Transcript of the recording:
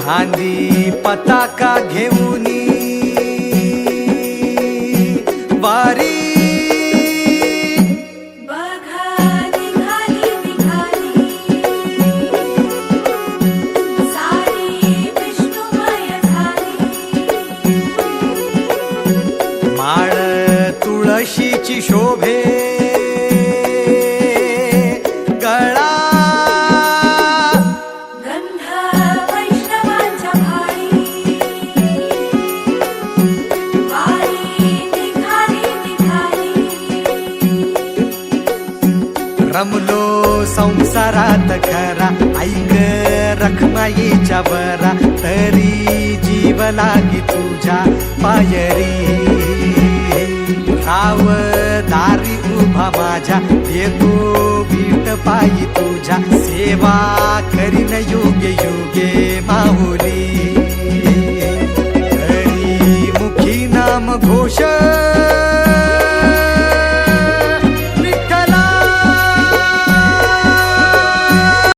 खांदी पताका घेऊनी वारी माळ तुळशीची शोभे गळा गंध वैष्णवांच्या भाळी वारी निघाली निघाली रमलो संसारात खरा ऐक रखमाईच्या बरा तरी जीव लागी तुझ्या पायरी राव दारी उभा माझ्या येतो वीट पायी तुझ्या सेवा करीन योगे योगे माऊ